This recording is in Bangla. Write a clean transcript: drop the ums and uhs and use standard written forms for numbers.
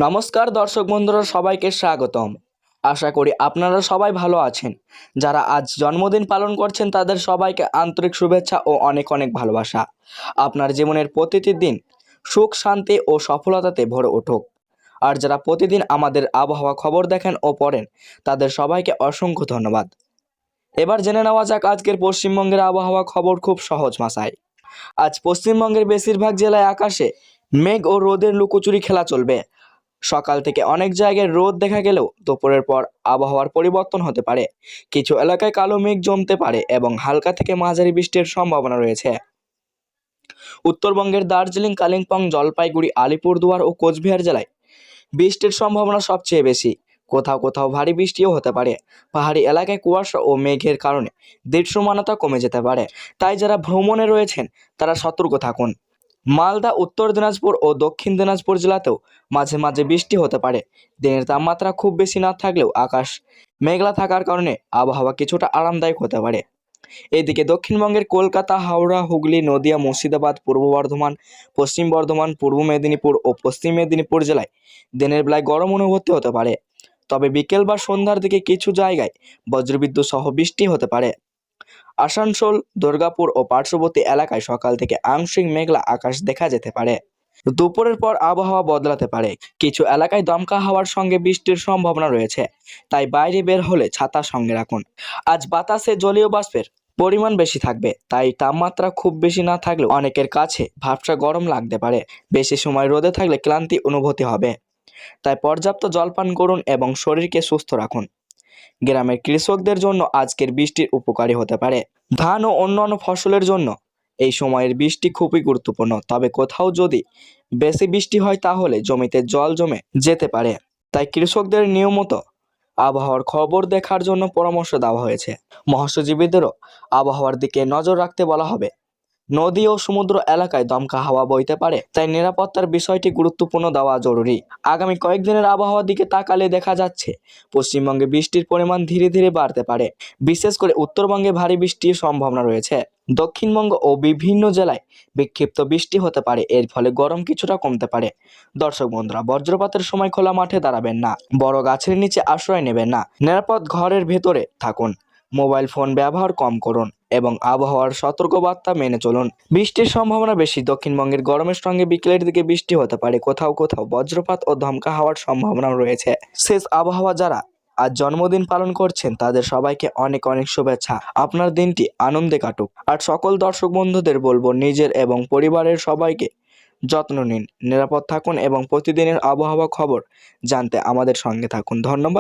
নমস্কার দর্শক বন্ধুরা, সবাইকে স্বাগতম। আশা করি আপনারা সবাই ভালো আছেন। যারা আজ জন্মদিন পালন করছেন তাদের সবাইকে আন্তরিক শুভেচ্ছা ও অনেক অনেক ভালোবাসা। আপনার জীবনের প্রতিটি দিন সুখ, শান্তি ও সফলতাতে ভরে উঠুক। আর যারা প্রতিদিন আমাদের আবহাওয়া খবর দেখেন ও পড়েন তাদের সবাইকে অসংখ্য ধন্যবাদ। এবার জেনে নেওয়া যাক আজকের পশ্চিমবঙ্গের আবহাওয়া খবর খুব সহজ ভাষায়। আজ পশ্চিমবঙ্গের বেশিরভাগ জেলায় আকাশে মেঘ ও রোদের লুকোচুরি খেলা চলবে। সকাল থেকে অনেক জায়গায় রোদ দেখা গেলেও দুপুরের পর আবহাওয়ার পরিবর্তন হতে পারে। কিছু এলাকায় কালো মেঘ জমতে পারে এবং হালকা থেকে মাঝারি বৃষ্টির সম্ভাবনা রয়েছে। উত্তরবঙ্গের দার্জিলিং, কালিম্পং, জলপাইগুড়ি, আলিপুরদুয়ার ও কোচবিহার জেলায় বৃষ্টির সম্ভাবনা সবচেয়ে বেশি। কোথাও কোথাও ভারী বৃষ্টিও হতে পারে। পাহাড়ি এলাকায় কুয়াশা ও মেঘের কারণে দৃশ্যমানতা কমে যেতে পারে। তাই যারা ভ্রমণে রয়েছেন তারা সতর্ক থাকুন। মালদা, উত্তর দিনাজপুর ও দক্ষিণ দিনাজপুর জেলাতেও মাঝে মাঝে বৃষ্টি হতে পারে। দিনের তাপমাত্রা খুব বেশি না থাকলেও আকাশ মেঘলা থাকার কারণে আবহাওয়া কিছুটা আরামদায়ক হতে পারে। এদিকে দক্ষিণবঙ্গের কলকাতা, হাওড়া, হুগলি, নদিয়া, মুর্শিদাবাদ, পূর্ব বর্ধমান, পশ্চিম বর্ধমান, পূর্ব মেদিনীপুর ও পশ্চিম মেদিনীপুর জেলায় দিনের বেলায় গরম অনুভূতি হতে পারে। তবে বিকেল বা সন্ধ্যার দিকে কিছু জায়গায় বজ্রবিদ্যুৎ সহ বৃষ্টি হতে পারে। আসানসোল, দুর্গাপুর ও পার্শ্ববর্তী এলাকায় সকাল থেকে আংশিক মেঘলা আকাশ দেখা যেতে পারে। দুপুরের পর আবহাওয়া বদলাতে পারে। কিছু এলাকায় দমকা হাওয়ার সঙ্গে বৃষ্টির সম্ভাবনা রয়েছে, তাই বাইরে বের হলে ছাতা সঙ্গে রাখুন। আজ বাতাসে জলীয় বাষ্পের পরিমাণ বেশি থাকবে, তাই তাপমাত্রা খুব বেশি না থাকলেও অনেকের কাছে ভাবসা গরম লাগতে পারে। বেশি সময় রোদে থাকলে ক্লান্তি অনুভূতি হবে, তাই পর্যাপ্ত জল পান করুন এবং শরীরকে সুস্থ রাখুন। গ্রামের কৃষকদের জন্য আজকের বৃষ্টির উপকারী হতে পারে। ধান ও অন্যান্য ফসলের জন্য এই সময়ের বৃষ্টি খুবই গুরুত্বপূর্ণ। তবে কোথাও যদি বেশি বৃষ্টি হয় তাহলে জমিতে জল জমে যেতে পারে। তাই কৃষকদের নিয়মিত আবহাওয়ার খবর দেখার জন্য পরামর্শ দেওয়া হয়েছে। মৎস্যজীবীদেরও আবহাওয়ার দিকে নজর রাখতে বলা হবে। নদী ও সমুদ্র এলাকায় দমকা হাওয়া বইতে পারে, তাই নিরাপত্তার বিষয়টি গুরুত্বপূর্ণ দেওয়া জরুরি। আগামী কয়েকদিনের আবহাওয়ার দিকে তাকালে দেখা যাচ্ছে পশ্চিমবঙ্গে বৃষ্টির পরিমাণ ধীরে ধীরে বাড়তে পারে। বিশেষ করে উত্তরবঙ্গে ভারী বৃষ্টির সম্ভাবনা রয়েছে। দক্ষিণবঙ্গ ও বিভিন্ন জেলায় বিক্ষিপ্ত বৃষ্টি হতে পারে। এর ফলে গরম কিছুটা কমতে পারে। দর্শক বন্ধুরা, বজ্রপাতের সময় খোলা মাঠে দাঁড়াবেন না, বড় গাছের নিচে আশ্রয় নেবেন না, নিরাপদ ঘরের ভেতরে থাকুন। মোবাইল ফোন ব্যবহার কম করুন এবং আবহাওয়ার সতর্কবার্তা মেনে চলুন। বৃষ্টির সম্ভাবনা বেশি। দক্ষিণবঙ্গের গরমের সঙ্গে বিকেলের দিকে বৃষ্টি হতে পারে। কোথাও কোথাও বজ্রপাত ও ধমকা হওয়ার সম্ভাবনা রয়েছে। শেষ আবহাওয়া যারা আজ জন্মদিন পালন করছেন তাদের সবাইকে অনেক অনেক শুভেচ্ছা। আপনার দিনটি আনন্দে কাটুক। আর সকল দর্শক বন্ধুদের বলবো নিজের এবং পরিবারের সবাইকে যত্ন নিন, নিরাপদ থাকুন এবং প্রতিদিনের আবহাওয়া খবর জানতে আমাদের সঙ্গে থাকুন। ধন্যবাদ।